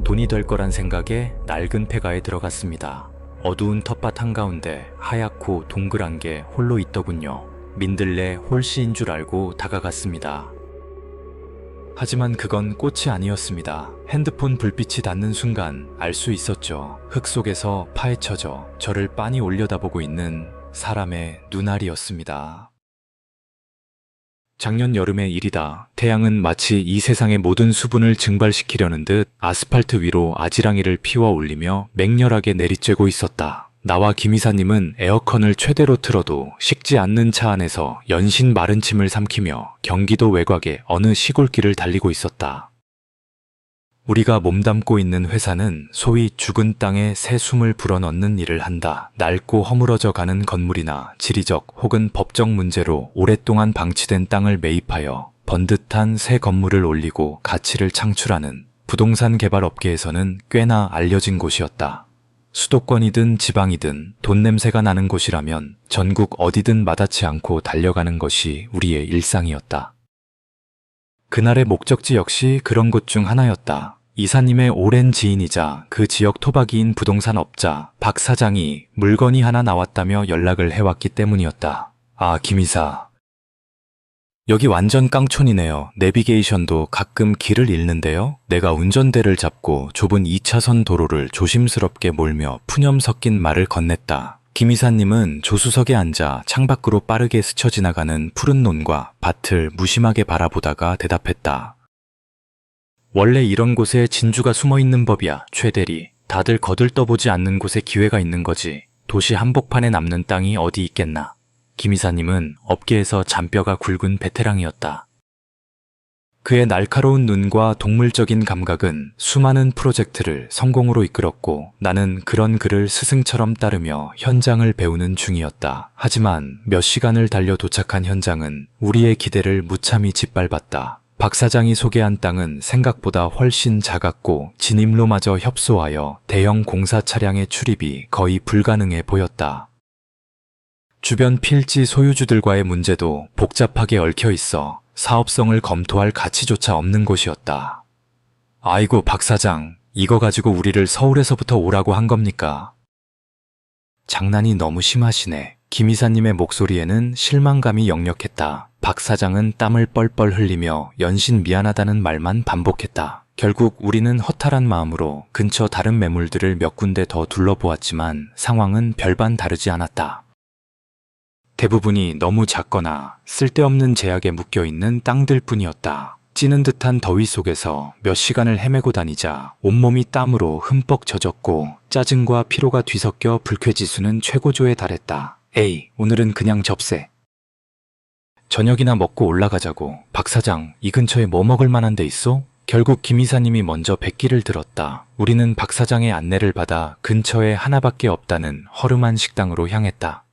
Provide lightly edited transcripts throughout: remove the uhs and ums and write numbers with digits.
돈이 될 거란 생각에 낡은 폐가에 들어갔습니다. 어두운 텃밭 한가운데 하얗고 동그란 게 홀로 있더군요. 민들레 홀씨인 줄 알고 다가갔습니다. 하지만 그건 꽃이 아니었습니다. 핸드폰 불빛이 닿는 순간 알 수 있었죠. 흙 속에서 파헤쳐져 저를 빤히 올려다보고 있는 사람의 눈알이었습니다. 작년 여름의 일이다. 태양은 마치 이 세상의 모든 수분을 증발시키려는 듯 아스팔트 위로 아지랑이를 피워 올리며 맹렬하게 내리쬐고 있었다. 나와 김 이사님은 에어컨을 최대로 틀어도 식지 않는 차 안에서 연신 마른 침을 삼키며 경기도 외곽의 어느 시골길을 달리고 있었다. 우리가 몸담고 있는 회사는 소위 죽은 땅에 새 숨을 불어넣는 일을 한다. 낡고 허물어져 가는 건물이나 지리적 혹은 법적 문제로 오랫동안 방치된 땅을 매입하여 번듯한 새 건물을 올리고 가치를 창출하는 부동산 개발 업계에서는 꽤나 알려진 곳이었다. 수도권이든 지방이든 돈 냄새가 나는 곳이라면 전국 어디든 마다치 않고 달려가는 것이 우리의 일상이었다. 그날의 목적지 역시 그런 곳 중 하나였다. 이사님의 오랜 지인이자 그 지역 토박이인 부동산 업자 박 사장이 물건이 하나 나왔다며 연락을 해왔기 때문이었다. 아, 김 이사. 여기 완전 깡촌이네요. 내비게이션도 가끔 길을 잃는데요. 내가 운전대를 잡고 좁은 2차선 도로를 조심스럽게 몰며 푸념 섞인 말을 건넸다. 김 이사님은 조수석에 앉아 창밖으로 빠르게 스쳐 지나가는 푸른 논과 밭을 무심하게 바라보다가 대답했다. 원래 이런 곳에 진주가 숨어있는 법이야, 최 대리. 다들 거들떠보지 않는 곳에 기회가 있는 거지. 도시 한복판에 남는 땅이 어디 있겠나. 김 이사님은 업계에서 잔뼈가 굵은 베테랑이었다. 그의 날카로운 눈과 동물적인 감각은 수많은 프로젝트를 성공으로 이끌었고 나는 그런 그를 스승처럼 따르며 현장을 배우는 중이었다. 하지만 몇 시간을 달려 도착한 현장은 우리의 기대를 무참히 짓밟았다. 박 사장이 소개한 땅은 생각보다 훨씬 작았고 진입로마저 협소하여 대형 공사 차량의 출입이 거의 불가능해 보였다. 주변 필지 소유주들과의 문제도 복잡하게 얽혀 있어 사업성을 검토할 가치조차 없는 곳이었다. 아이고 박 사장, 이거 가지고 우리를 서울에서부터 오라고 한 겁니까? 장난이 너무 심하시네. 김 이사님의 목소리에는 실망감이 역력했다. 박 사장은 땀을 뻘뻘 흘리며 연신 미안하다는 말만 반복했다. 결국 우리는 허탈한 마음으로 근처 다른 매물들을 몇 군데 더 둘러보았지만 상황은 별반 다르지 않았다. 대부분이 너무 작거나 쓸데없는 제약에 묶여있는 땅들 뿐이었다. 찌는 듯한 더위 속에서 몇 시간을 헤매고 다니자 온몸이 땀으로 흠뻑 젖었고 짜증과 피로가 뒤섞여 불쾌지수는 최고조에 달했다. 에이, 오늘은 그냥 접세. 저녁이나 먹고 올라가자고. 박 사장, 이 근처에 뭐 먹을 만한 데 있어? 결국 김 이사님이 먼저 백기를 들었다. 우리는 박 사장의 안내를 받아 근처에 하나밖에 없다는 허름한 식당으로 향했다.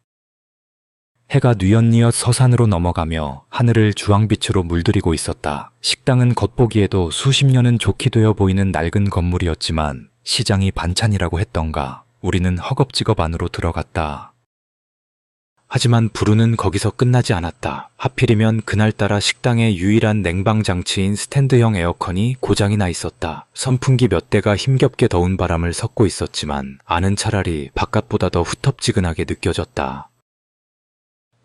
해가 뉘엿뉘엿 서산으로 넘어가며 하늘을 주황빛으로 물들이고 있었다. 식당은 겉보기에도 수십 년은 좋게 되어 보이는 낡은 건물이었지만 시장이 반찬이라고 했던가 우리는 허겁지겁 안으로 들어갔다. 하지만 불우는 거기서 끝나지 않았다. 하필이면 그날따라 식당의 유일한 냉방 장치인 스탠드형 에어컨이 고장이 나 있었다. 선풍기 몇 대가 힘겹게 더운 바람을 섞고 있었지만 안은 차라리 바깥보다 더 후텁지근하게 느껴졌다.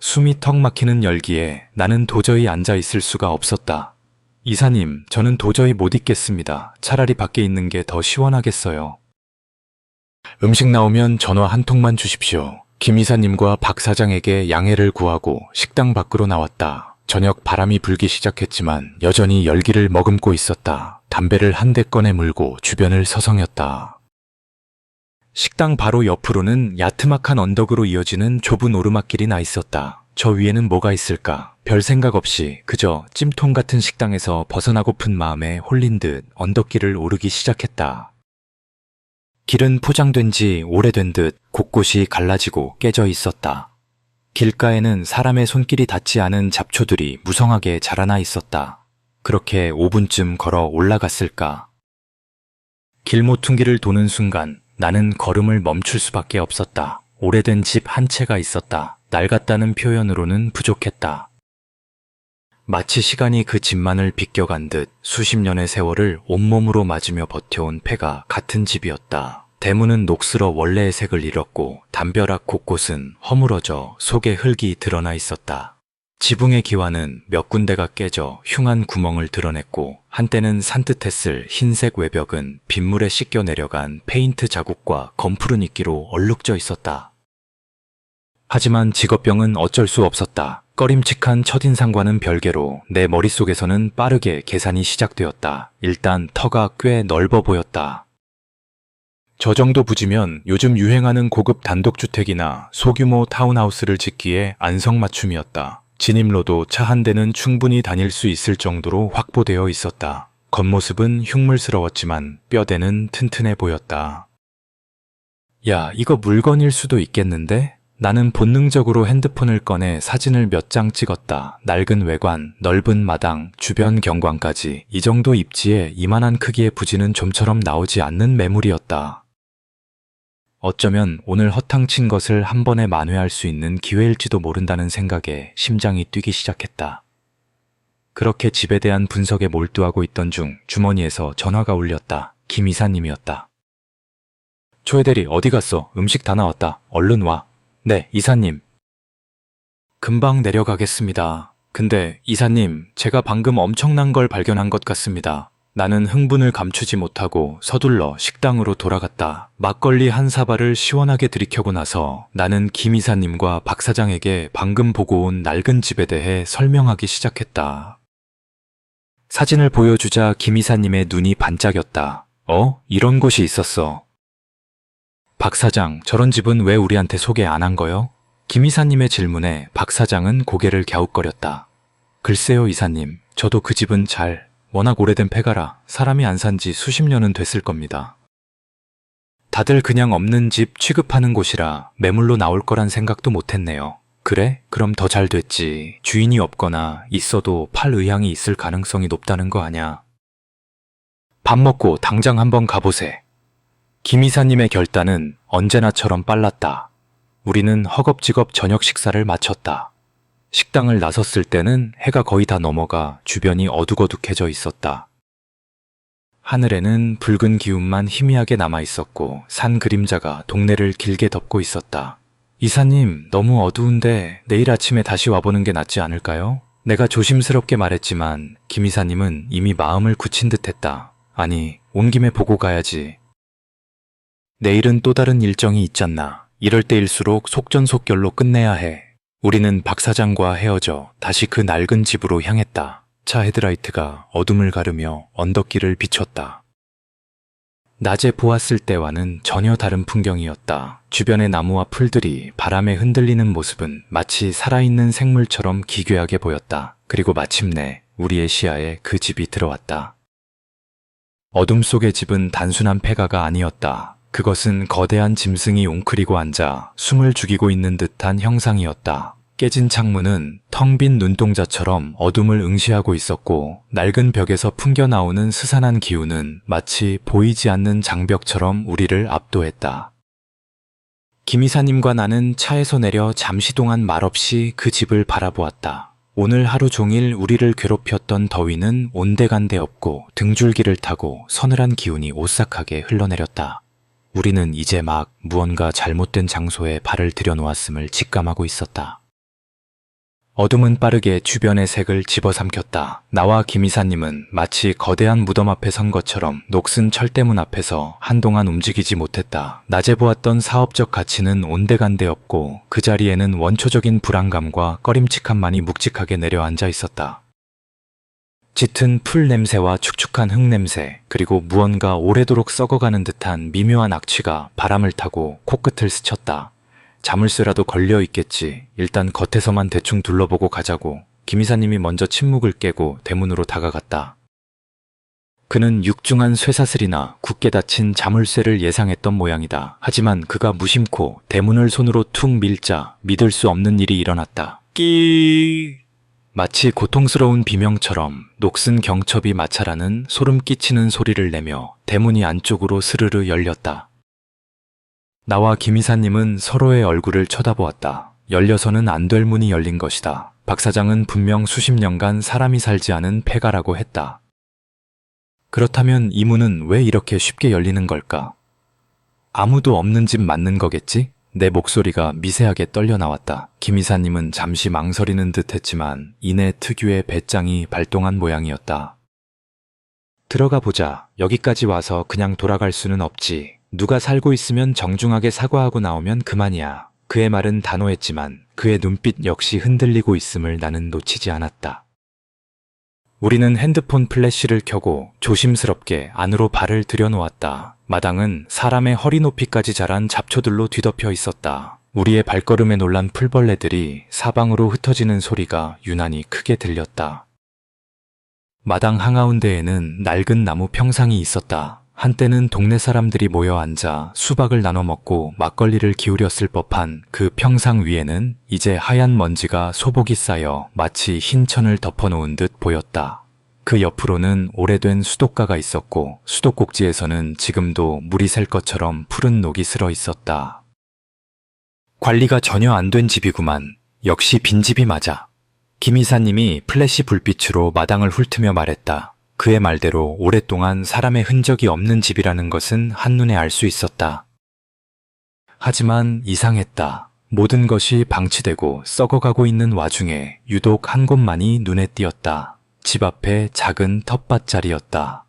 숨이 턱 막히는 열기에 나는 도저히 앉아 있을 수가 없었다. 이사님, 저는 도저히 못 있겠습니다. 차라리 밖에 있는 게 더 시원하겠어요. 음식 나오면 전화 한 통만 주십시오. 김 이사님과 박 사장에게 양해를 구하고 식당 밖으로 나왔다. 저녁 바람이 불기 시작했지만 여전히 열기를 머금고 있었다. 담배를 한 대 꺼내 물고 주변을 서성였다. 식당 바로 옆으로는 야트막한 언덕으로 이어지는 좁은 오르막길이 나 있었다. 저 위에는 뭐가 있을까? 별 생각 없이 그저 찜통 같은 식당에서 벗어나고픈 마음에 홀린 듯 언덕길을 오르기 시작했다. 길은 포장된 지 오래된 듯 곳곳이 갈라지고 깨져 있었다. 길가에는 사람의 손길이 닿지 않은 잡초들이 무성하게 자라나 있었다. 그렇게 5분쯤 걸어 올라갔을까? 길모퉁기를 도는 순간 나는 걸음을 멈출 수밖에 없었다. 오래된 집 한 채가 있었다. 낡았다는 표현으로는 부족했다. 마치 시간이 그 집만을 비껴간 듯 수십 년의 세월을 온몸으로 맞으며 버텨온 폐가 같은 집이었다. 대문은 녹슬어 원래의 색을 잃었고 담벼락 곳곳은 허물어져 속에 흙이 드러나 있었다. 지붕의 기와는 몇 군데가 깨져 흉한 구멍을 드러냈고 한때는 산뜻했을 흰색 외벽은 빗물에 씻겨 내려간 페인트 자국과 검푸른 이끼로 얼룩져 있었다. 하지만 직업병은 어쩔 수 없었다. 꺼림칙한 첫인상과는 별개로 내 머릿속에서는 빠르게 계산이 시작되었다. 일단 터가 꽤 넓어 보였다. 저 정도 부지면 요즘 유행하는 고급 단독주택이나 소규모 타운하우스를 짓기에 안성맞춤이었다. 진입로도 차 한 대는 충분히 다닐 수 있을 정도로 확보되어 있었다. 겉모습은 흉물스러웠지만 뼈대는 튼튼해 보였다. 야, 이거 물건일 수도 있겠는데? 나는 본능적으로 핸드폰을 꺼내 사진을 몇 장 찍었다. 낡은 외관, 넓은 마당, 주변 경관까지 이 정도 입지에 이만한 크기의 부지는 좀처럼 나오지 않는 매물이었다. 어쩌면 오늘 허탕친 것을 한 번에 만회할 수 있는 기회일지도 모른다는 생각에 심장이 뛰기 시작했다. 그렇게 집에 대한 분석에 몰두하고 있던 중 주머니에서 전화가 울렸다. 김 이사님이었다. 조혜대리 어디 갔어? 음식 다 나왔다. 얼른 와. 네, 이사님. 금방 내려가겠습니다. 근데 이사님, 제가 방금 엄청난 걸 발견한 것 같습니다. 나는 흥분을 감추지 못하고 서둘러 식당으로 돌아갔다. 막걸리 한 사발을 시원하게 들이켜고 나서 나는 김 이사님과 박 사장에게 방금 보고 온 낡은 집에 대해 설명하기 시작했다. 사진을 보여주자 김 이사님의 눈이 반짝였다. 이런 곳이 있었어. 박 사장, 저런 집은 왜 우리한테 소개 안 한 거요? 김 이사님의 질문에 박 사장은 고개를 갸웃거렸다. 글쎄요, 이사님. 저도 그 집은 워낙 오래된 폐가라 사람이 안 산지 수십 년은 됐을 겁니다. 다들 그냥 없는 집 취급하는 곳이라 매물로 나올 거란 생각도 못했네요. 그래? 그럼 더 잘 됐지. 주인이 없거나 있어도 팔 의향이 있을 가능성이 높다는 거 아냐. 밥 먹고 당장 한번 가보세. 김 이사님의 결단은 언제나처럼 빨랐다. 우리는 허겁지겁 저녁 식사를 마쳤다. 식당을 나섰을 때는 해가 거의 다 넘어가 주변이 어둑어둑해져 있었다. 하늘에는 붉은 기운만 희미하게 남아 있었고 산 그림자가 동네를 길게 덮고 있었다. 이사님, 너무 어두운데 내일 아침에 다시 와보는 게 낫지 않을까요? 내가 조심스럽게 말했지만 김 이사님은 이미 마음을 굳힌 듯했다. 아니, 온 김에 보고 가야지. 내일은 또 다른 일정이 있잖나. 이럴 때일수록 속전속결로 끝내야 해. 우리는 박 사장과 헤어져 다시 그 낡은 집으로 향했다. 차 헤드라이트가 어둠을 가르며 언덕길을 비췄다. 낮에 보았을 때와는 전혀 다른 풍경이었다. 주변의 나무와 풀들이 바람에 흔들리는 모습은 마치 살아있는 생물처럼 기괴하게 보였다. 그리고 마침내 우리의 시야에 그 집이 들어왔다. 어둠 속의 집은 단순한 폐가가 아니었다. 그것은 거대한 짐승이 웅크리고 앉아 숨을 죽이고 있는 듯한 형상이었다. 깨진 창문은 텅 빈 눈동자처럼 어둠을 응시하고 있었고 낡은 벽에서 풍겨나오는 스산한 기운은 마치 보이지 않는 장벽처럼 우리를 압도했다. 김 이사님과 나는 차에서 내려 잠시 동안 말없이 그 집을 바라보았다. 오늘 하루 종일 우리를 괴롭혔던 더위는 온데간데 없고 등줄기를 타고 서늘한 기운이 오싹하게 흘러내렸다. 우리는 이제 막 무언가 잘못된 장소에 발을 들여놓았음을 직감하고 있었다. 어둠은 빠르게 주변의 색을 집어삼켰다. 나와 김 이사님은 마치 거대한 무덤 앞에 선 것처럼 녹슨 철대문 앞에서 한동안 움직이지 못했다. 낮에 보았던 사업적 가치는 온데간데 없고 그 자리에는 원초적인 불안감과 꺼림칙함만이 묵직하게 내려앉아 있었다. 짙은 풀 냄새와 축축한 흙 냄새, 그리고 무언가 오래도록 썩어가는 듯한 미묘한 악취가 바람을 타고 코끝을 스쳤다. 자물쇠라도 걸려 있겠지. 일단 겉에서만 대충 둘러보고 가자고. 김 이사님이 먼저 침묵을 깨고 대문으로 다가갔다. 그는 육중한 쇠사슬이나 굳게 닫힌 자물쇠를 예상했던 모양이다. 하지만 그가 무심코 대문을 손으로 툭 밀자 믿을 수 없는 일이 일어났다. 끼. 마치 고통스러운 비명처럼 녹슨 경첩이 마찰하는 소름 끼치는 소리를 내며 대문이 안쪽으로 스르르 열렸다. 나와 김 이사님은 서로의 얼굴을 쳐다보았다. 열려서는 안 될 문이 열린 것이다. 박 사장은 분명 수십 년간 사람이 살지 않은 폐가라고 했다. 그렇다면 이 문은 왜 이렇게 쉽게 열리는 걸까? 아무도 없는 집 맞는 거겠지? 내 목소리가 미세하게 떨려 나왔다. 김 이사님은 잠시 망설이는 듯 했지만 이내 특유의 배짱이 발동한 모양이었다. 들어가 보자. 여기까지 와서 그냥 돌아갈 수는 없지. 누가 살고 있으면 정중하게 사과하고 나오면 그만이야. 그의 말은 단호했지만 그의 눈빛 역시 흔들리고 있음을 나는 놓치지 않았다. 우리는 핸드폰 플래시를 켜고 조심스럽게 안으로 발을 들여놓았다. 마당은 사람의 허리 높이까지 자란 잡초들로 뒤덮여 있었다. 우리의 발걸음에 놀란 풀벌레들이 사방으로 흩어지는 소리가 유난히 크게 들렸다. 마당 한가운데에는 낡은 나무 평상이 있었다. 한때는 동네 사람들이 모여 앉아 수박을 나눠 먹고 막걸리를 기울였을 법한 그 평상 위에는 이제 하얀 먼지가 소복이 쌓여 마치 흰 천을 덮어놓은 듯 보였다. 그 옆으로는 오래된 수도가가 있었고 수도꼭지에서는 지금도 물이 셀 것처럼 푸른 녹이 슬어 있었다. 관리가 전혀 안 된 집이구만. 역시 빈집이 맞아. 김 이사님이 플래시 불빛으로 마당을 훑으며 말했다. 그의 말대로 오랫동안 사람의 흔적이 없는 집이라는 것은 한눈에 알 수 있었다. 하지만 이상했다. 모든 것이 방치되고 썩어가고 있는 와중에 유독 한 곳만이 눈에 띄었다. 집 앞에 작은 텃밭자리였다.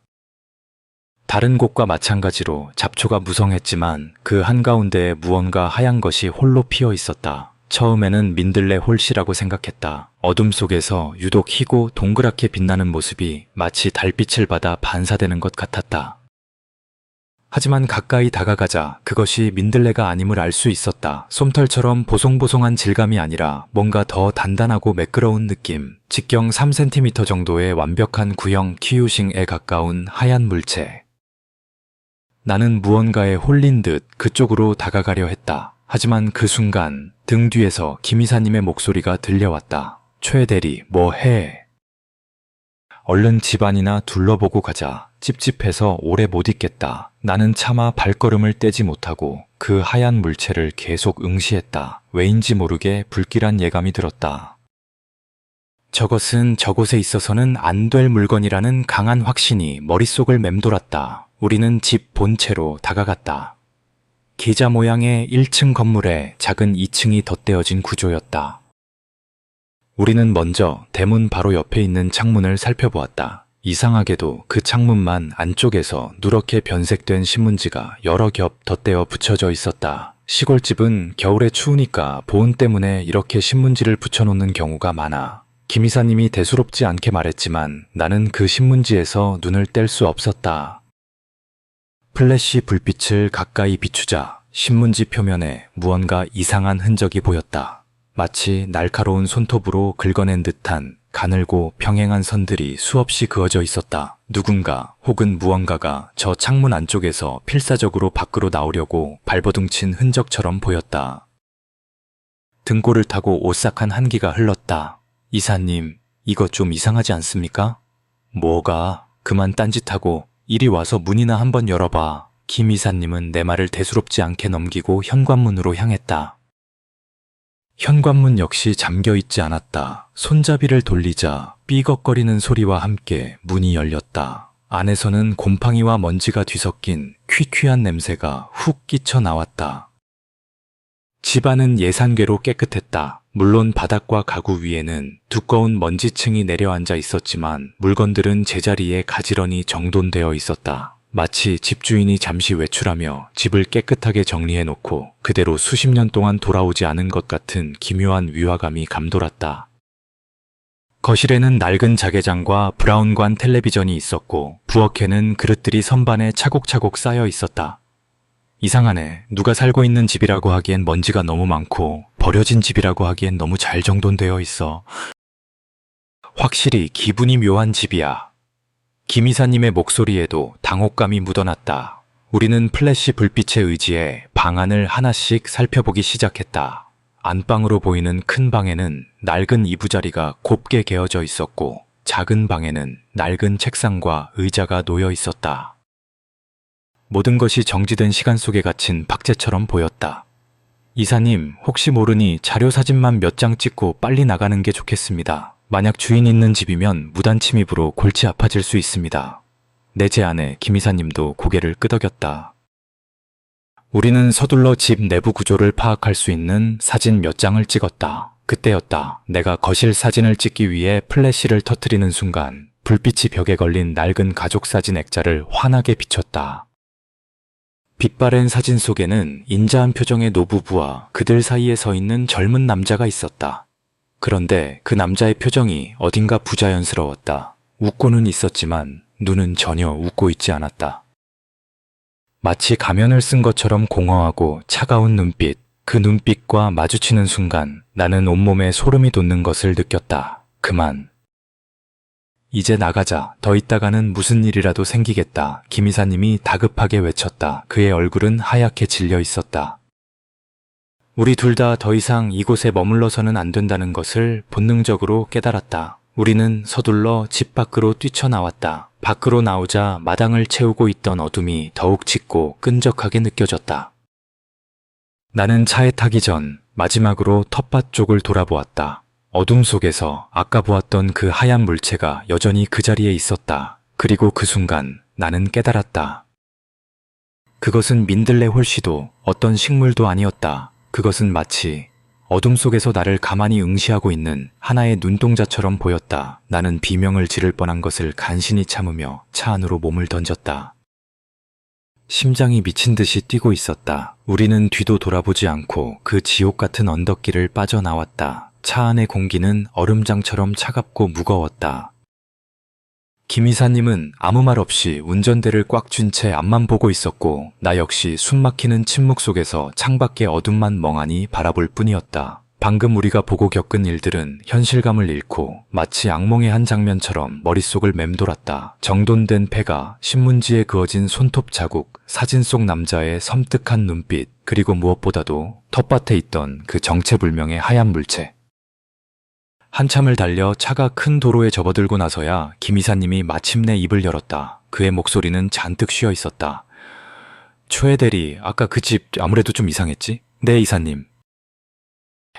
다른 곳과 마찬가지로 잡초가 무성했지만 그 한가운데에 무언가 하얀 것이 홀로 피어 있었다. 처음에는 민들레 홀씨라고 생각했다. 어둠 속에서 유독 희고 동그랗게 빛나는 모습이 마치 달빛을 받아 반사되는 것 같았다. 하지만 가까이 다가가자 그것이 민들레가 아님을 알 수 있었다. 솜털처럼 보송보송한 질감이 아니라 뭔가 더 단단하고 매끄러운 느낌. 직경 3cm 정도의 완벽한 구형 키유싱에 가까운 하얀 물체. 나는 무언가에 홀린 듯 그쪽으로 다가가려 했다. 하지만 그 순간 등 뒤에서 김 이사님의 목소리가 들려왔다. 최 대리, 뭐 해? 얼른 집안이나 둘러보고 가자. 찝찝해서 오래 못 있겠다. 나는 차마 발걸음을 떼지 못하고 그 하얀 물체를 계속 응시했다. 왜인지 모르게 불길한 예감이 들었다. 저것은 저곳에 있어서는 안 될 물건이라는 강한 확신이 머릿속을 맴돌았다. 우리는 집 본체로 다가갔다. 기자 모양의 1층 건물에 작은 2층이 덧대어진 구조였다. 우리는 먼저 대문 바로 옆에 있는 창문을 살펴보았다. 이상하게도 그 창문만 안쪽에서 누렇게 변색된 신문지가 여러 겹 덧대어 붙여져 있었다. 시골집은 겨울에 추우니까 보온 때문에 이렇게 신문지를 붙여놓는 경우가 많아. 김 이사님이 대수롭지 않게 말했지만 나는 그 신문지에서 눈을 뗄 수 없었다. 플래시 불빛을 가까이 비추자 신문지 표면에 무언가 이상한 흔적이 보였다. 마치 날카로운 손톱으로 긁어낸 듯한 가늘고 평행한 선들이 수없이 그어져 있었다. 누군가 혹은 무언가가 저 창문 안쪽에서 필사적으로 밖으로 나오려고 발버둥친 흔적처럼 보였다. 등골을 타고 오싹한 한기가 흘렀다. 이사님, 이거 좀 이상하지 않습니까? 뭐가? 그만 딴짓하고 이리 와서 문이나 한번 열어봐. 김 이사님은 내 말을 대수롭지 않게 넘기고 현관문으로 향했다. 현관문 역시 잠겨있지 않았다. 손잡이를 돌리자 삐걱거리는 소리와 함께 문이 열렸다. 안에서는 곰팡이와 먼지가 뒤섞인 퀴퀴한 냄새가 훅 끼쳐 나왔다. 집안은 예산괴로 깨끗했다. 물론 바닥과 가구 위에는 두꺼운 먼지층이 내려앉아 있었지만 물건들은 제자리에 가지런히 정돈되어 있었다. 마치 집주인이 잠시 외출하며 집을 깨끗하게 정리해놓고 그대로 수십 년 동안 돌아오지 않은 것 같은 기묘한 위화감이 감돌았다. 거실에는 낡은 자개장과 브라운관 텔레비전이 있었고 부엌에는 그릇들이 선반에 차곡차곡 쌓여 있었다. 이상하네. 누가 살고 있는 집이라고 하기엔 먼지가 너무 많고 버려진 집이라고 하기엔 너무 잘 정돈되어 있어. 확실히 기분이 묘한 집이야. 김 이사님의 목소리에도 당혹감이 묻어났다. 우리는 플래시 불빛에 의지해 방안을 하나씩 살펴보기 시작했다. 안방으로 보이는 큰 방에는 낡은 이부자리가 곱게 개어져 있었고 작은 방에는 낡은 책상과 의자가 놓여 있었다. 모든 것이 정지된 시간 속에 갇힌 박제처럼 보였다. 이사님, 혹시 모르니 자료 사진만 몇 장 찍고 빨리 나가는 게 좋겠습니다. 만약 주인 있는 집이면 무단 침입으로 골치 아파질 수 있습니다. 내 제안에 김 이사님도 고개를 끄덕였다. 우리는 서둘러 집 내부 구조를 파악할 수 있는 사진 몇 장을 찍었다. 그때였다. 내가 거실 사진을 찍기 위해 플래시를 터뜨리는 순간 불빛이 벽에 걸린 낡은 가족 사진 액자를 환하게 비췄다. 빛바랜 사진 속에는 인자한 표정의 노부부와 그들 사이에 서 있는 젊은 남자가 있었다. 그런데 그 남자의 표정이 어딘가 부자연스러웠다. 웃고는 있었지만 눈은 전혀 웃고 있지 않았다. 마치 가면을 쓴 것처럼 공허하고 차가운 눈빛, 그 눈빛과 마주치는 순간 나는 온몸에 소름이 돋는 것을 느꼈다. 그만. 이제 나가자. 더 있다가는 무슨 일이라도 생기겠다. 김 이사님이 다급하게 외쳤다. 그의 얼굴은 하얗게 질려 있었다. 우리 둘 다 더 이상 이곳에 머물러서는 안 된다는 것을 본능적으로 깨달았다. 우리는 서둘러 집 밖으로 뛰쳐나왔다. 밖으로 나오자 마당을 채우고 있던 어둠이 더욱 짙고 끈적하게 느껴졌다. 나는 차에 타기 전 마지막으로 텃밭 쪽을 돌아보았다. 어둠 속에서 아까 보았던 그 하얀 물체가 여전히 그 자리에 있었다. 그리고 그 순간 나는 깨달았다. 그것은 민들레 홀씨도 어떤 식물도 아니었다. 그것은 마치 어둠 속에서 나를 가만히 응시하고 있는 하나의 눈동자처럼 보였다. 나는 비명을 지를 뻔한 것을 간신히 참으며 차 안으로 몸을 던졌다. 심장이 미친 듯이 뛰고 있었다. 우리는 뒤도 돌아보지 않고 그 지옥 같은 언덕길을 빠져나왔다. 차 안의 공기는 얼음장처럼 차갑고 무거웠다. 김 이사님은 아무 말 없이 운전대를 꽉 쥔 채 앞만 보고 있었고 나 역시 숨막히는 침묵 속에서 창밖의 어둠만 멍하니 바라볼 뿐이었다. 방금 우리가 보고 겪은 일들은 현실감을 잃고 마치 악몽의 한 장면처럼 머릿속을 맴돌았다. 정돈된 폐가, 신문지에 그어진 손톱 자국, 사진 속 남자의 섬뜩한 눈빛, 그리고 무엇보다도 텃밭에 있던 그 정체불명의 하얀 물체. 한참을 달려 차가 큰 도로에 접어들고 나서야 김 이사님이 마침내 입을 열었다. 그의 목소리는 잔뜩 쉬어 있었다. 최 대리, 아까 그 집 아무래도 좀 이상했지? 네, 이사님.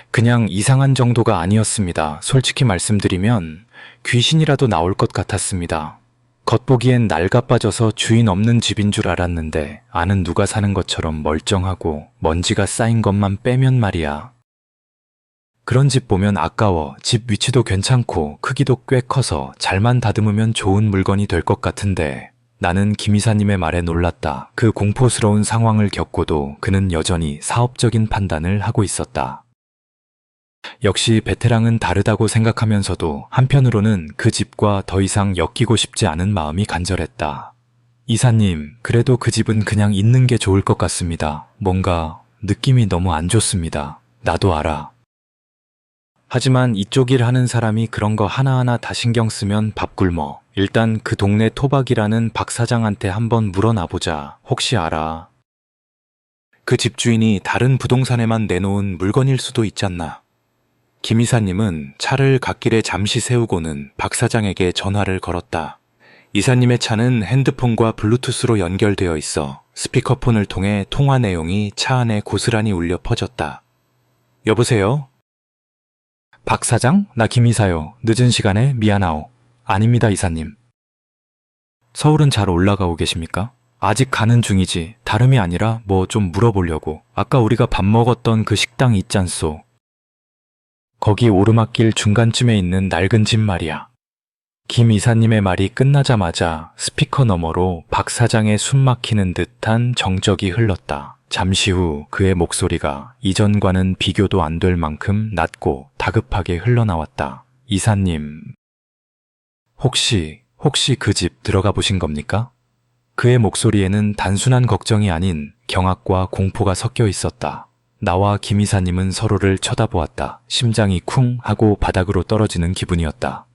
그냥 이상한 정도가 아니었습니다. 솔직히 말씀드리면 귀신이라도 나올 것 같았습니다. 겉보기엔 낡아빠져서 주인 없는 집인 줄 알았는데 아는 누가 사는 것처럼 멀쩡하고 먼지가 쌓인 것만 빼면 말이야. 그런 집 보면 아까워. 집 위치도 괜찮고 크기도 꽤 커서 잘만 다듬으면 좋은 물건이 될 것 같은데 나는 김 이사님의 말에 놀랐다. 그 공포스러운 상황을 겪고도 그는 여전히 사업적인 판단을 하고 있었다. 역시 베테랑은 다르다고 생각하면서도 한편으로는 그 집과 더 이상 엮이고 싶지 않은 마음이 간절했다. 이사님, 그래도 그 집은 그냥 있는 게 좋을 것 같습니다. 뭔가 느낌이 너무 안 좋습니다. 나도 알아. 하지만 이쪽 일 하는 사람이 그런 거 하나하나 다 신경 쓰면 밥 굶어. 일단 그 동네 토박이라는 박 사장한테 한번 물어나보자. 혹시 알아. 그 집주인이 다른 부동산에만 내놓은 물건일 수도 있잖나. 김 이사님은 차를 갓길에 잠시 세우고는 박 사장에게 전화를 걸었다. 이사님의 차는 핸드폰과 블루투스로 연결되어 있어 스피커폰을 통해 통화 내용이 차 안에 고스란히 울려 퍼졌다. 여보세요? 박 사장? 나 김 이사요. 늦은 시간에 미안하오. 아닙니다, 이사님. 서울은 잘 올라가고 계십니까? 아직 가는 중이지. 다름이 아니라 뭐 좀 물어보려고. 아까 우리가 밥 먹었던 그 식당 있잖소. 거기 오르막길 중간쯤에 있는 낡은 집 말이야. 김 이사님의 말이 끝나자마자 스피커 너머로 박 사장의 숨 막히는 듯한 정적이 흘렀다. 잠시 후 그의 목소리가 이전과는 비교도 안 될 만큼 낮고 다급하게 흘러나왔다. 이사님, 혹시 그 집 들어가 보신 겁니까? 그의 목소리에는 단순한 걱정이 아닌 경악과 공포가 섞여 있었다. 나와 김 이사님은 서로를 쳐다보았다. 심장이 쿵 하고 바닥으로 떨어지는 기분이었다.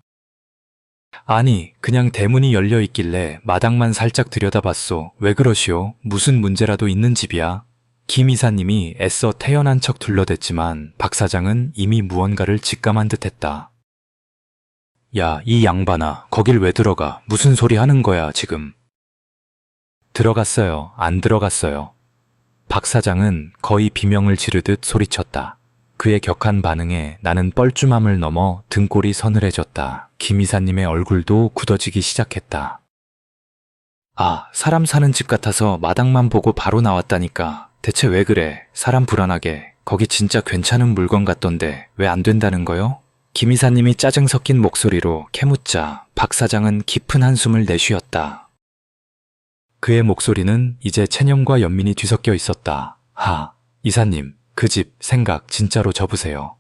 아니, 그냥 대문이 열려 있길래 마당만 살짝 들여다봤소. 왜 그러시오? 무슨 문제라도 있는 집이야? 김 이사님이 애써 태연한 척 둘러댔지만 박 사장은 이미 무언가를 직감한 듯했다. 야, 이 양반아, 거길 왜 들어가? 무슨 소리 하는 거야, 지금? 들어갔어요. 안 들어갔어요. 박 사장은 거의 비명을 지르듯 소리쳤다. 그의 격한 반응에 나는 뻘쭘함을 넘어 등골이 서늘해졌다. 김 이사님의 얼굴도 굳어지기 시작했다. 아, 사람 사는 집 같아서 마당만 보고 바로 나왔다니까. 대체 왜 그래? 사람 불안하게. 거기 진짜 괜찮은 물건 같던데 왜 안 된다는 거요? 김 이사님이 짜증 섞인 목소리로 캐묻자 박 사장은 깊은 한숨을 내쉬었다. 그의 목소리는 이제 체념과 연민이 뒤섞여 있었다. 이사님, 그 집 생각 진짜로 접으세요.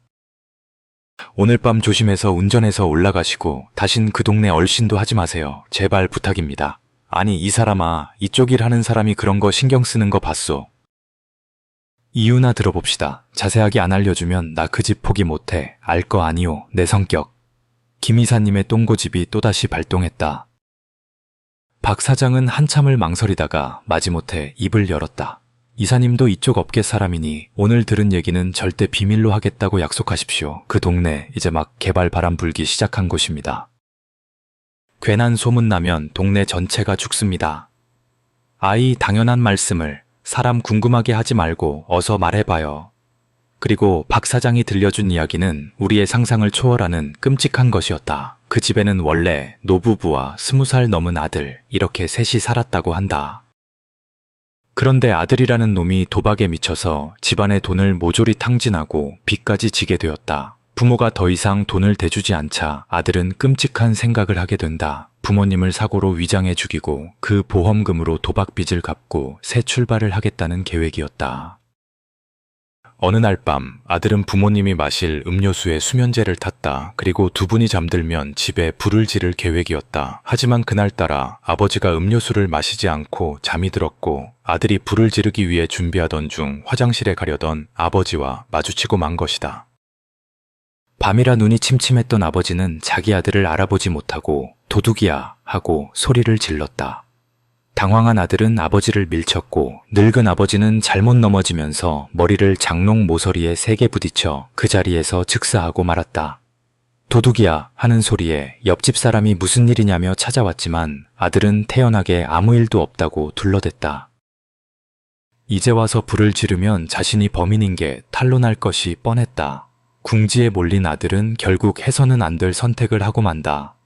오늘 밤 조심해서 운전해서 올라가시고 다신 그 동네 얼씬도 하지 마세요. 제발 부탁입니다. 아니 이 사람아, 이쪽 일 하는 사람이 그런 거 신경 쓰는 거 봤소. 이유나 들어봅시다. 자세하게 안 알려주면 나 그 집 포기 못해. 알 거 아니오, 내 성격. 김 이사님의 똥고집이 또다시 발동했다. 박 사장은 한참을 망설이다가 마지못해 입을 열었다. 이사님도 이쪽 업계 사람이니 오늘 들은 얘기는 절대 비밀로 하겠다고 약속하십시오. 그 동네 이제 막 개발 바람 불기 시작한 곳입니다. 괜한 소문나면 동네 전체가 죽습니다. 아이, 당연한 말씀을 사람 궁금하게 하지 말고 어서 말해봐요. 그리고 박 사장이 들려준 이야기는 우리의 상상을 초월하는 끔찍한 것이었다. 그 집에는 원래 노부부와 20살 넘은 아들, 이렇게 셋이 살았다고 한다. 그런데 아들이라는 놈이 도박에 미쳐서 집안의 돈을 모조리 탕진하고 빚까지 지게 되었다. 부모가 더 이상 돈을 대주지 않자 아들은 끔찍한 생각을 하게 된다. 부모님을 사고로 위장해 죽이고 그 보험금으로 도박빚을 갚고 새 출발을 하겠다는 계획이었다. 어느 날 밤 아들은 부모님이 마실 음료수에 수면제를 탔다. 그리고 두 분이 잠들면 집에 불을 지를 계획이었다. 하지만 그날따라 아버지가 음료수를 마시지 않고 잠이 들었고 아들이 불을 지르기 위해 준비하던 중 화장실에 가려던 아버지와 마주치고 만 것이다. 밤이라 눈이 침침했던 아버지는 자기 아들을 알아보지 못하고 도둑이야 하고 소리를 질렀다. 당황한 아들은 아버지를 밀쳤고 늙은 아버지는 잘못 넘어지면서 머리를 장롱 모서리에 세게 부딪혀 그 자리에서 즉사하고 말았다. 도둑이야 하는 소리에 옆집 사람이 무슨 일이냐며 찾아왔지만 아들은 태연하게 아무 일도 없다고 둘러댔다. 이제 와서 불을 지르면 자신이 범인인 게 탄로날 것이 뻔했다. 궁지에 몰린 아들은 결국 해서는 안 될 선택을 하고 만다.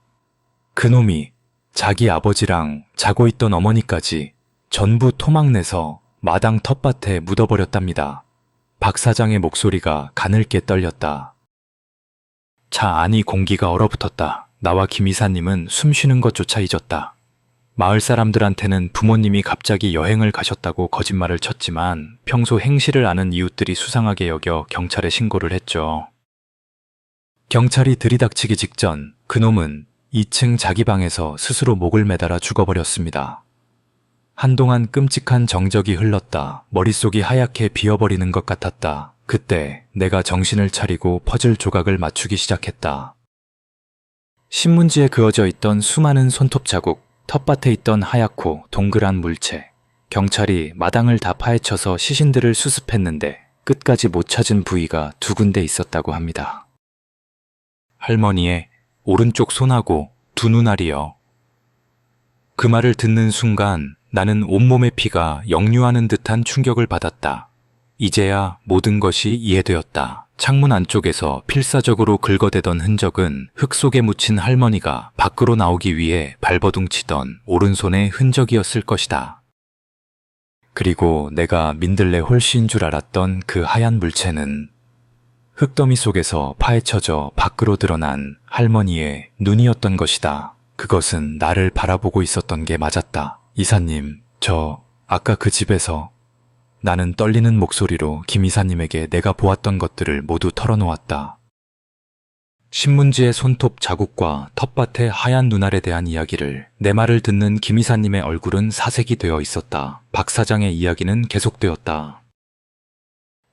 그놈이 자기 아버지랑 자고 있던 어머니까지 전부 토막내서 마당 텃밭에 묻어버렸답니다. 박 사장의 목소리가 가늘게 떨렸다. 차 안이 공기가 얼어붙었다. 나와 김 이사님은 숨 쉬는 것조차 잊었다. 마을 사람들한테는 부모님이 갑자기 여행을 가셨다고 거짓말을 쳤지만 평소 행실을 아는 이웃들이 수상하게 여겨 경찰에 신고를 했죠. 경찰이 들이닥치기 직전 그놈은 2층 자기 방에서 스스로 목을 매달아 죽어버렸습니다. 한동안 끔찍한 정적이 흘렀다. 머릿속이 하얗게 비어버리는 것 같았다. 그때 내가 정신을 차리고 퍼즐 조각을 맞추기 시작했다. 신문지에 그어져 있던 수많은 손톱 자국, 텃밭에 있던 하얗고 동그란 물체. 경찰이 마당을 다 파헤쳐서 시신들을 수습했는데 끝까지 못 찾은 부위가 두 군데 있었다고 합니다. 할머니의 오른쪽 손하고 두 눈알이요. 그 말을 듣는 순간 나는 온몸의 피가 역류하는 듯한 충격을 받았다. 이제야 모든 것이 이해되었다. 창문 안쪽에서 필사적으로 긁어대던 흔적은 흙 속에 묻힌 할머니가 밖으로 나오기 위해 발버둥 치던 오른손의 흔적이었을 것이다. 그리고 내가 민들레 홀씨인 줄 알았던 그 하얀 물체는 흙더미 속에서 파헤쳐져 밖으로 드러난 할머니의 눈이었던 것이다. 그것은 나를 바라보고 있었던 게 맞았다. 이사님, 저 아까 그 집에서. 나는 떨리는 목소리로 김 이사님에게 내가 보았던 것들을 모두 털어놓았다. 신문지의 손톱 자국과 텃밭의 하얀 눈알에 대한 이야기를. 내 말을 듣는 김 이사님의 얼굴은 사색이 되어 있었다. 박 사장의 이야기는 계속되었다.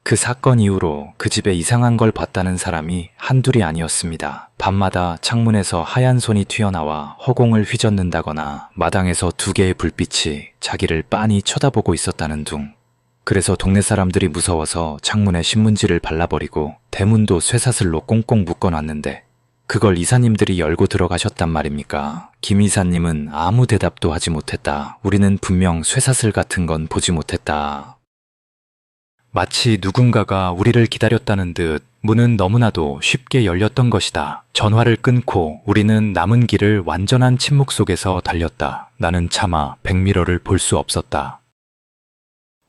그 사건 이후로 그 집에 이상한 걸 봤다는 사람이 한둘이 아니었습니다. 밤마다 창문에서 하얀 손이 튀어나와 허공을 휘젓는다거나 마당에서 두 개의 불빛이 자기를 빤히 쳐다보고 있었다는 둥. 그래서 동네 사람들이 무서워서 창문에 신문지를 발라버리고 대문도 쇠사슬로 꽁꽁 묶어놨는데 그걸 이사님들이 열고 들어가셨단 말입니까? 김 이사님은 아무 대답도 하지 못했다. 우리는 분명 쇠사슬 같은 건 보지 못했다. 마치 누군가가 우리를 기다렸다는 듯 문은 너무나도 쉽게 열렸던 것이다. 전화를 끊고 우리는 남은 길을 완전한 침묵 속에서 달렸다. 나는 차마 백미러를 볼 수 없었다.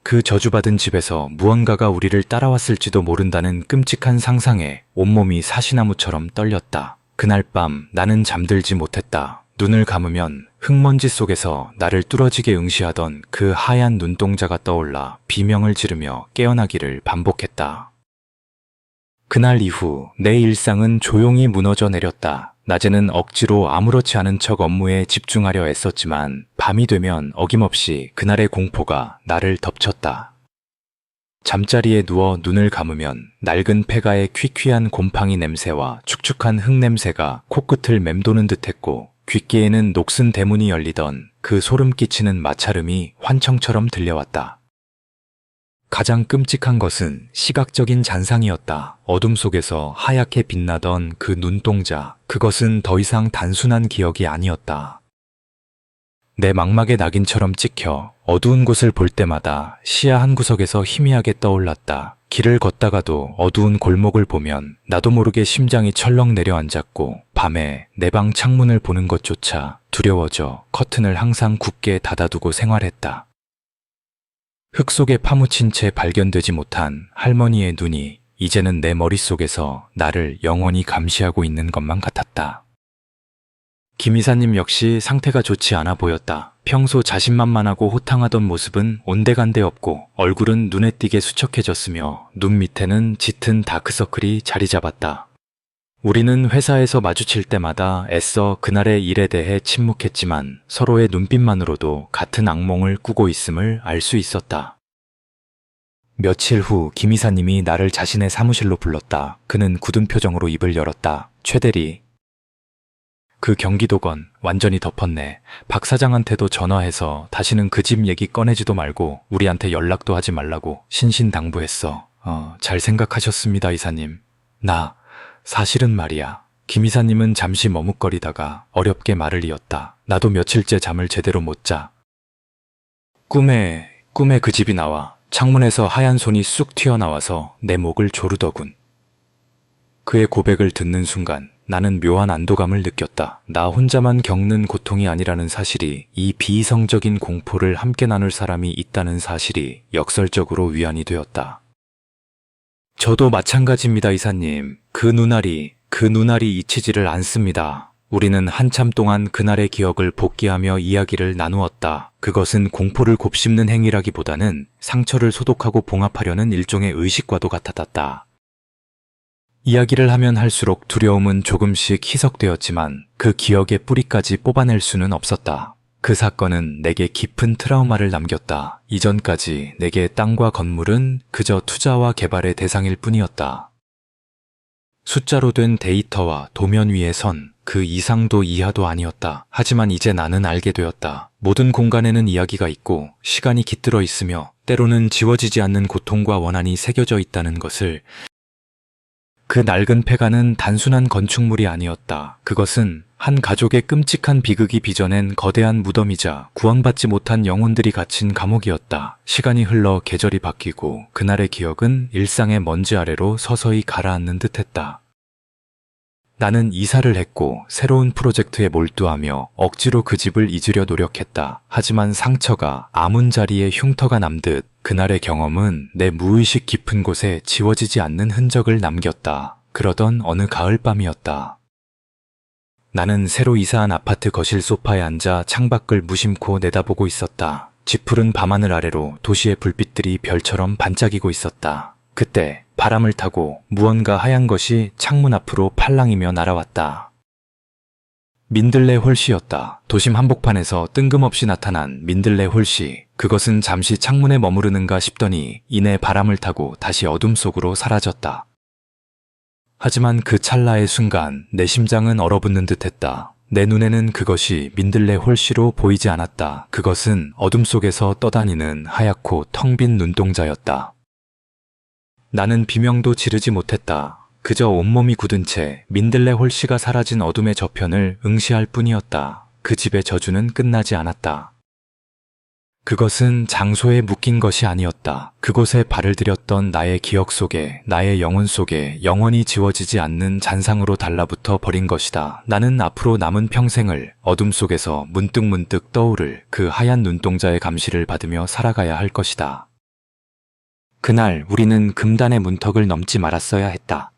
그 저주받은 집에서 무언가가 우리를 따라왔을지도 모른다는 끔찍한 상상에 온몸이 사시나무처럼 떨렸다. 그날 밤 나는 잠들지 못했다. 눈을 감으면 흙먼지 속에서 나를 뚫어지게 응시하던 그 하얀 눈동자가 떠올라 비명을 지르며 깨어나기를 반복했다. 그날 이후 내 일상은 조용히 무너져 내렸다. 낮에는 억지로 아무렇지 않은 척 업무에 집중하려 애썼지만 밤이 되면 어김없이 그날의 공포가 나를 덮쳤다. 잠자리에 누워 눈을 감으면 낡은 폐가의 퀴퀴한 곰팡이 냄새와 축축한 흙 냄새가 코끝을 맴도는 듯했고 귓기에는 녹슨 대문이 열리던 그 소름 끼치는 마찰음이 환청처럼 들려왔다. 가장 끔찍한 것은 시각적인 잔상이었다. 어둠 속에서 하얗게 빛나던 그 눈동자, 그것은 더 이상 단순한 기억이 아니었다. 내 망막에 낙인처럼 찍혀 어두운 곳을 볼 때마다 시야 한 구석에서 희미하게 떠올랐다. 길을 걷다가도 어두운 골목을 보면 나도 모르게 심장이 철렁 내려앉았고 밤에 내 방 창문을 보는 것조차 두려워져 커튼을 항상 굳게 닫아두고 생활했다. 흙 속에 파묻힌 채 발견되지 못한 할머니의 눈이 이제는 내 머릿속에서 나를 영원히 감시하고 있는 것만 같았다. 김 이사님 역시 상태가 좋지 않아 보였다. 평소 자신만만하고 호탕하던 모습은 온데간데 없고 얼굴은 눈에 띄게 수척해졌으며 눈 밑에는 짙은 다크서클이 자리 잡았다. 우리는 회사에서 마주칠 때마다 애써 그날의 일에 대해 침묵했지만 서로의 눈빛만으로도 같은 악몽을 꾸고 있음을 알 수 있었다. 며칠 후 김 이사님이 나를 자신의 사무실로 불렀다. 그는 굳은 표정으로 입을 열었다. 최 대리. 그 경기도건 완전히 덮었네. 박 사장한테도 전화해서 다시는 그 집 얘기 꺼내지도 말고 우리한테 연락도 하지 말라고 신신당부했어. 잘 생각하셨습니다, 이사님. 사실은 말이야. 김 이사님은 잠시 머뭇거리다가 어렵게 말을 이었다. 나도 며칠째 잠을 제대로 못 자. 꿈에 그 집이 나와. 창문에서 하얀 손이 쑥 튀어나와서 내 목을 조르더군. 그의 고백을 듣는 순간 나는 묘한 안도감을 느꼈다. 나 혼자만 겪는 고통이 아니라는 사실이, 이 비이성적인 공포를 함께 나눌 사람이 있다는 사실이 역설적으로 위안이 되었다. 저도 마찬가지입니다, 이사님. 그 눈알이 잊히지를 않습니다. 우리는 한참 동안 그날의 기억을 복기하며 이야기를 나누었다. 그것은 공포를 곱씹는 행위라기보다는 상처를 소독하고 봉합하려는 일종의 의식과도 같았다. 이야기를 하면 할수록 두려움은 조금씩 희석되었지만 그 기억의 뿌리까지 뽑아낼 수는 없었다. 그 사건은 내게 깊은 트라우마를 남겼다. 이전까지 내게 땅과 건물은 그저 투자와 개발의 대상일 뿐이었다. 숫자로 된 데이터와 도면 위의 선, 그 이상도 이하도 아니었다. 하지만 이제 나는 알게 되었다. 모든 공간에는 이야기가 있고 시간이 깃들어 있으며 때로는 지워지지 않는 고통과 원한이 새겨져 있다는 것을. 그 낡은 폐가는 단순한 건축물이 아니었다. 그것은 한 가족의 끔찍한 비극이 빚어낸 거대한 무덤이자 구원받지 못한 영혼들이 갇힌 감옥이었다. 시간이 흘러 계절이 바뀌고 그날의 기억은 일상의 먼지 아래로 서서히 가라앉는 듯했다. 나는 이사를 했고 새로운 프로젝트에 몰두하며 억지로 그 집을 잊으려 노력했다. 하지만 상처가 아문 자리에 흉터가 남듯 그날의 경험은 내 무의식 깊은 곳에 지워지지 않는 흔적을 남겼다. 그러던 어느 가을밤이었다. 나는 새로 이사한 아파트 거실 소파에 앉아 창밖을 무심코 내다보고 있었다. 짙푸른 밤하늘 아래로 도시의 불빛들이 별처럼 반짝이고 있었다. 그때 바람을 타고 무언가 하얀 것이 창문 앞으로 팔랑이며 날아왔다. 민들레 홀씨였다. 도심 한복판에서 뜬금없이 나타난 민들레 홀씨. 그것은 잠시 창문에 머무르는가 싶더니 이내 바람을 타고 다시 어둠 속으로 사라졌다. 하지만 그 찰나의 순간 내 심장은 얼어붙는 듯했다. 내 눈에는 그것이 민들레 홀씨로 보이지 않았다. 그것은 어둠 속에서 떠다니는 하얗고 텅 빈 눈동자였다. 나는 비명도 지르지 못했다. 그저 온몸이 굳은 채 민들레 홀씨가 사라진 어둠의 저편을 응시할 뿐이었다. 그 집의 저주는 끝나지 않았다. 그것은 장소에 묶인 것이 아니었다. 그곳에 발을 들였던 나의 기억 속에, 나의 영혼 속에 영원히 지워지지 않는 잔상으로 달라붙어 버린 것이다. 나는 앞으로 남은 평생을 어둠 속에서 문득문득 떠오를 그 하얀 눈동자의 감시를 받으며 살아가야 할 것이다. 그날 우리는 금단의 문턱을 넘지 말았어야 했다.